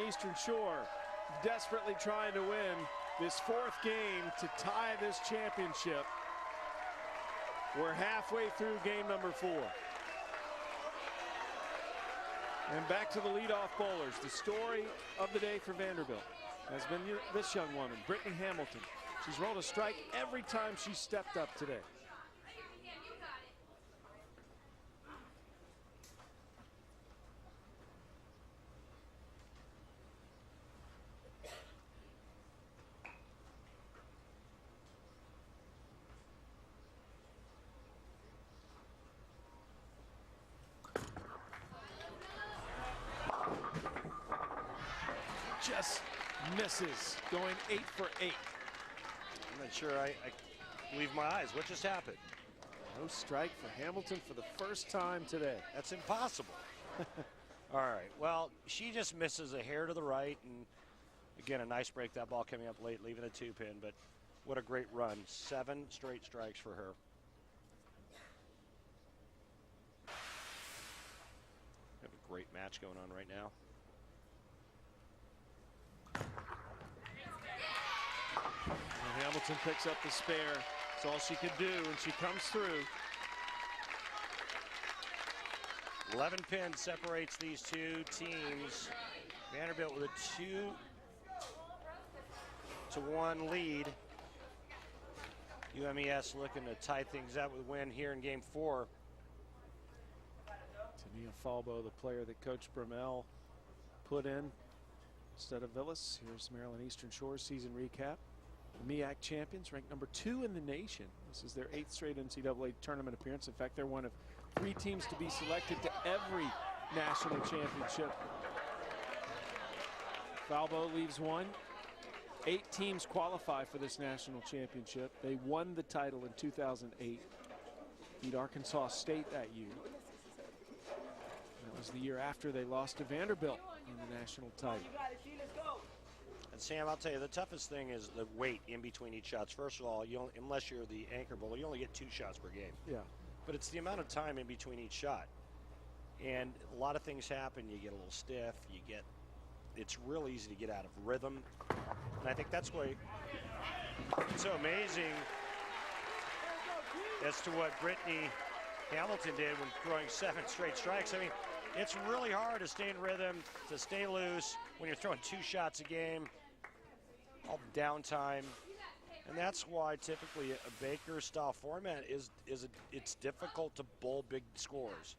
Eastern Shore desperately trying to win this fourth game to tie this championship. We're halfway through game number 4. And back to the leadoff bowlers. The story of the day for Vanderbilt has been this young woman, Brittany Hamilton. She's rolled a strike every time she stepped up today. Just misses, going 8 for 8. I'm not sure I believe my eyes. What just happened? No strike for Hamilton for the first time today. That's impossible. All right, well, she just misses a hair to the right, and again, a nice break. That ball coming up late, leaving a 2-pin, but what a great run. 7 straight strikes for her. We have a great match going on right now. And Hamilton picks up the spare. That's all she could do, and she comes through. 11 pins separates these two teams. Vanderbilt with a 2-1 lead. UMES looking to tie things up with a win here in game 4. Tania Falbo, the player that Coach Brummel put in instead of Villas. Here's Maryland Eastern Shore season recap. The MEAC champions, ranked number 2 in the nation. This is their 8th straight NCAA tournament appearance. In fact, they're one of 3 teams to be selected to every national championship. Falbo leaves 1. 8 teams qualify for this national championship. They won the title in 2008. Beat Arkansas State that year. That was the year after they lost to Vanderbilt in the national title. And Sam, I'll tell you, the toughest thing is the wait in between each shots. First of all, unless you're the anchor bowler, you only get 2 shots per game. Yeah. But it's the amount of time in between each shot. And a lot of things happen. You get a little stiff. It's real easy to get out of rhythm. And I think that's why it's so amazing as to what Brittany Hamilton did when throwing 7 straight strikes. I mean, it's really hard to stay in rhythm, to stay loose when you're throwing 2 shots a game, all downtime. And that's why typically a Baker style format it's difficult to bowl big scores.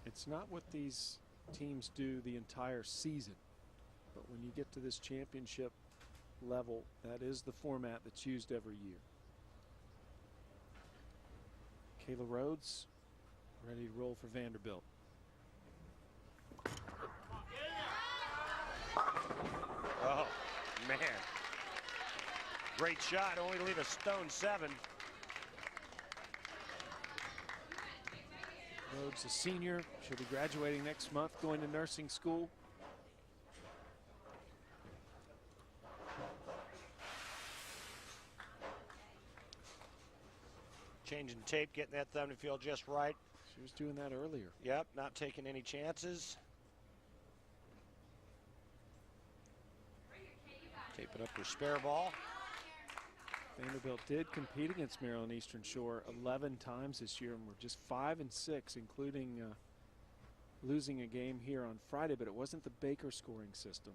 It's not what these teams do the entire season, but when you get to this championship level, that is the format that's used every year. Kayla Rhodes ready to roll for Vanderbilt. Oh, man. Great shot, only to leave a stone 7. Rhodes, a senior, she'll be graduating next month, going to nursing school. Changing tape, getting that thumb to feel just right. She was doing that earlier. Yep, not taking any chances. Taping up her spare ball. Vanderbilt did compete against Maryland Eastern Shore 11 times this year, and we're just 5 and 6, including losing a game here on Friday, but it wasn't the Baker scoring system.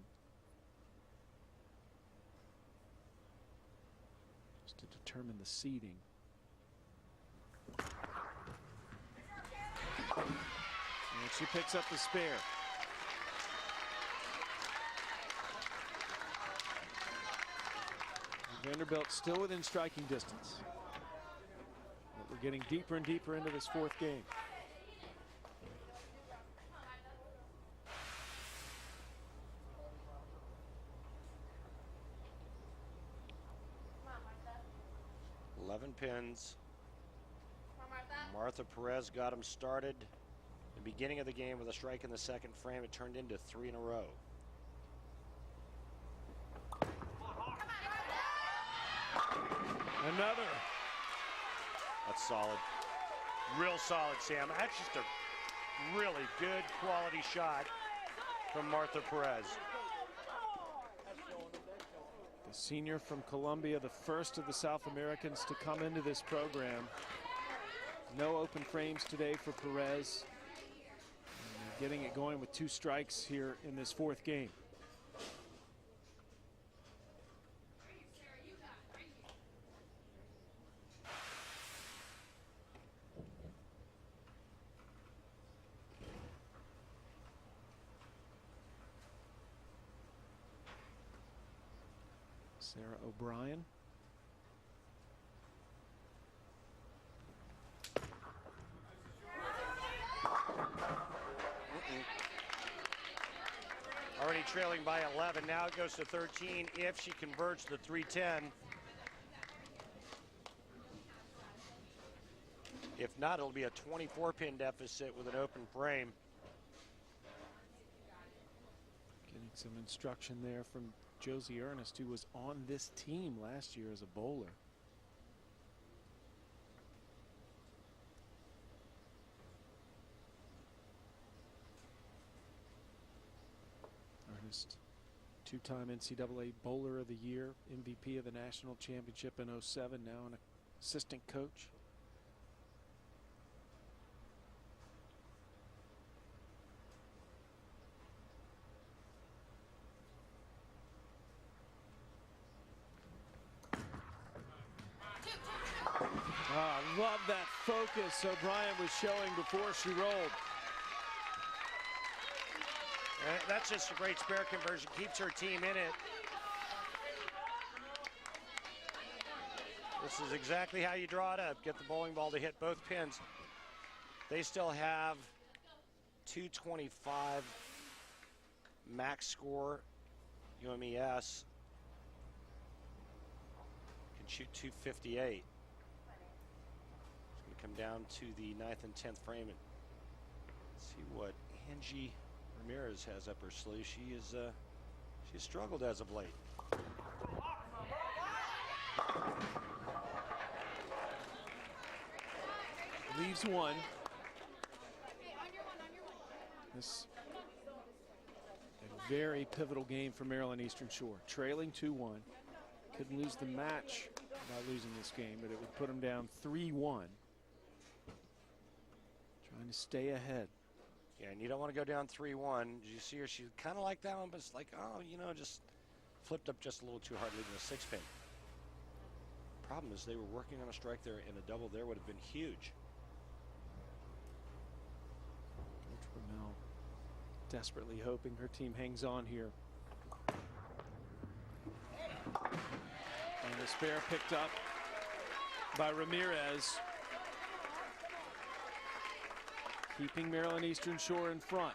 Just to determine the seeding. And she picks up the spare. Vanderbilt still within striking distance. But we're getting deeper and deeper into this 4th game. Martha. 11 pins. Martha Perez got him started. The beginning of the game with a strike in the 2nd frame. It turned into 3 in a row. Another. That's solid. Real solid, Sam. That's just really good quality shot from Martha Perez. The senior from Colombia, the first of the South Americans to come into this program. No open frames today for Perez. And getting it going with 2 strikes here in this 4th game. Sarah O'Brien. Already trailing by 11. Now it goes to 13 if she converts the 310. If not, it'll be a 24-pin deficit with an open frame. Getting some instruction there from Josie Ernest, who was on this team last year as a bowler. Ernest, 2-time NCAA Bowler of the Year, MVP of the National Championship in '07, now an assistant coach. I love that focus O'Brien was showing before she rolled. And that's just a great spare conversion, keeps her team in it. This is exactly how you draw it up. Get the bowling ball to hit both pins. They still have 225 max score. UMES can shoot 258. Come down to the 9th and 10th frame and see what Angie Ramirez has up her sleeve. She's struggled as of late. Leaves 1. This a very pivotal game for Maryland Eastern Shore. Trailing 2-1. Couldn't lose the match by losing this game, but it would put them down 3-1. Trying to stay ahead. Yeah, and you don't want to go down 3-1. Did you see her? She's kind of like that one, but it's like, oh, you know, just flipped up just a little too hard, leaving a 6-pin. Problem is they were working on a strike there, and a double there would have been huge. Coach Brunel desperately hoping her team hangs on here. And the spare picked up by Ramirez, keeping Maryland Eastern Shore in front.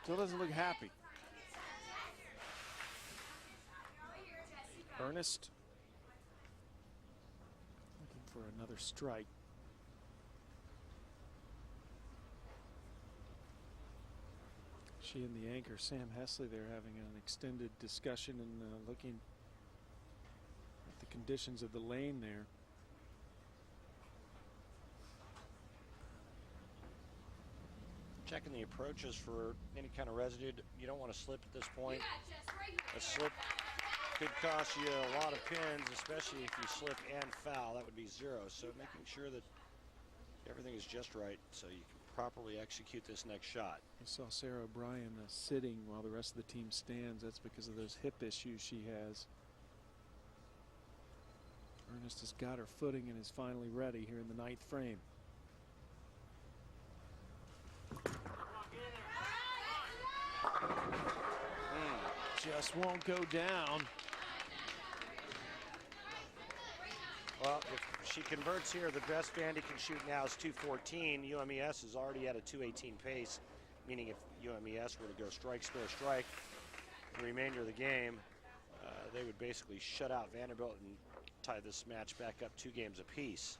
Still doesn't look happy. Ernest looking for another strike. She and the anchor, Sam Hesley, they're having an extended discussion and looking at the conditions of the lane there. Checking the approaches for any kind of residue. You don't want to slip at this point. A slip could cost you a lot of pins, especially if you slip and foul. That would be 0. So making sure that everything is just right so you can properly execute this next shot. You saw Sarah O'Brien sitting while the rest of the team stands. That's because of those hip issues she has. Ernest has got her footing and is finally ready here in the 9th frame. Just won't go down. Well, if she converts here, the best Vandy can shoot now is 214. UMES is already at a 218 pace, meaning if UMES were to go strike, spare, strike the remainder of the game, they would basically shut out Vanderbilt and tie this match back up 2 games apiece.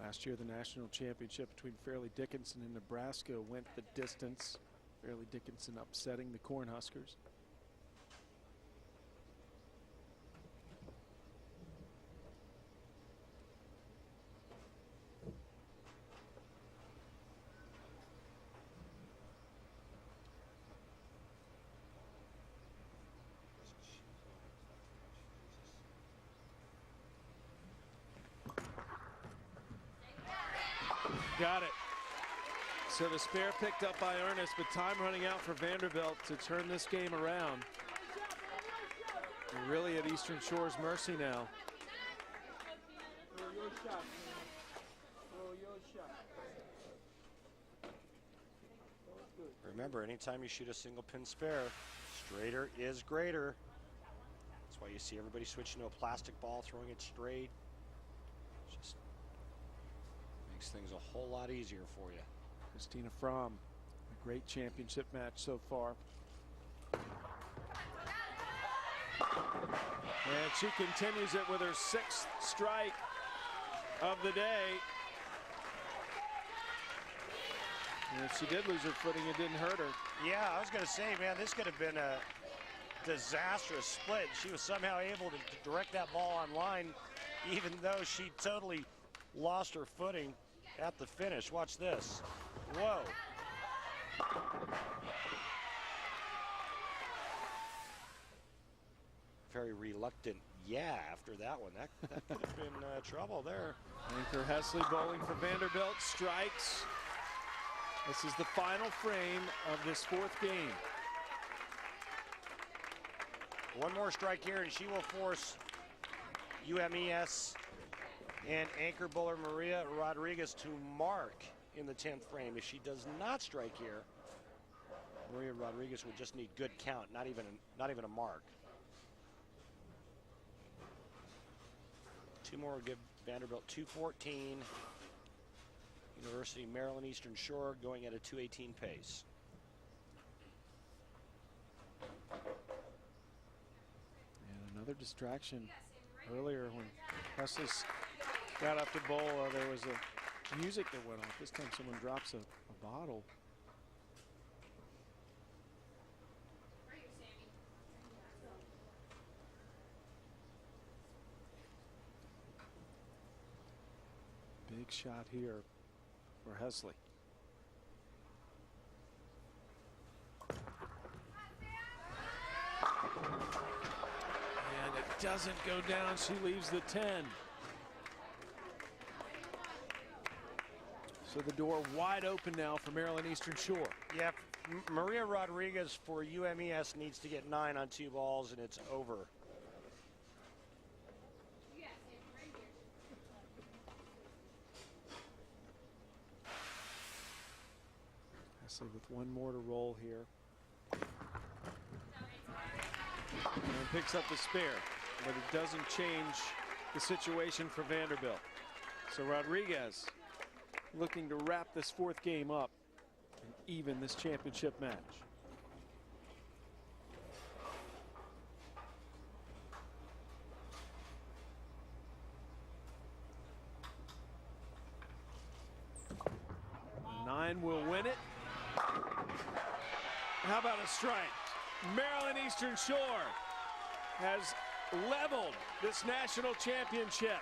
Last year, the national championship between Fairleigh Dickinson and Nebraska went the distance. Fairleigh Dickinson upsetting the Cornhuskers. Got it. So the spare picked up by Ernest, but time running out for Vanderbilt to turn this game around. We're really at Eastern Shore's mercy now. Remember, anytime you shoot a single pin spare, straighter is greater. That's why you see everybody switching to a plastic ball, throwing it straight. Just makes things a whole lot easier for you. Christina Fromm, a great championship match so far. And she continues it with her 6th strike of the day. And if she did lose her footing, it didn't hurt her. Yeah, I was going to say, man, this could have been a disastrous split. She was somehow able to direct that ball on line, even though she totally lost her footing at the finish. Watch this. Whoa. Very reluctant after that one. That could have been trouble there. Anchor Hesley bowling for Vanderbilt, strikes. This is the final frame of this 4th game. One more strike here, and she will force UMES and anchor bowler Maria Rodriguez to mark in the 10th frame. If she does not strike here, Maria Rodriguez would just need good count, not even a mark. 2 more would give Vanderbilt 214. University of Maryland Eastern Shore going at a 218 pace. And another distraction earlier when Hesley got up to bowl. There was a music that went off. This time someone drops a bottle. Big shot here for Hesley. And it doesn't go down. She leaves the 10. So the door wide open now for Maryland Eastern Shore. Yeah, Maria Rodriguez for UMES needs to get 9 on 2 balls, and it's over. Hesley with 1 more to roll here. And picks up the spare, but it doesn't change the situation for Vanderbilt. So Rodriguez looking to wrap this 4th game up and even this championship match. Nine will win it. How about a strike? Maryland Eastern Shore has leveled this national championship.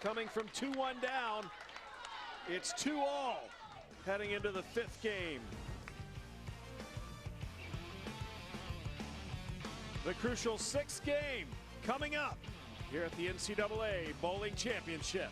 Coming from 2-1 down, it's 2-all heading into the 5th game. The crucial 6th game coming up here at the NCAA Bowling Championship.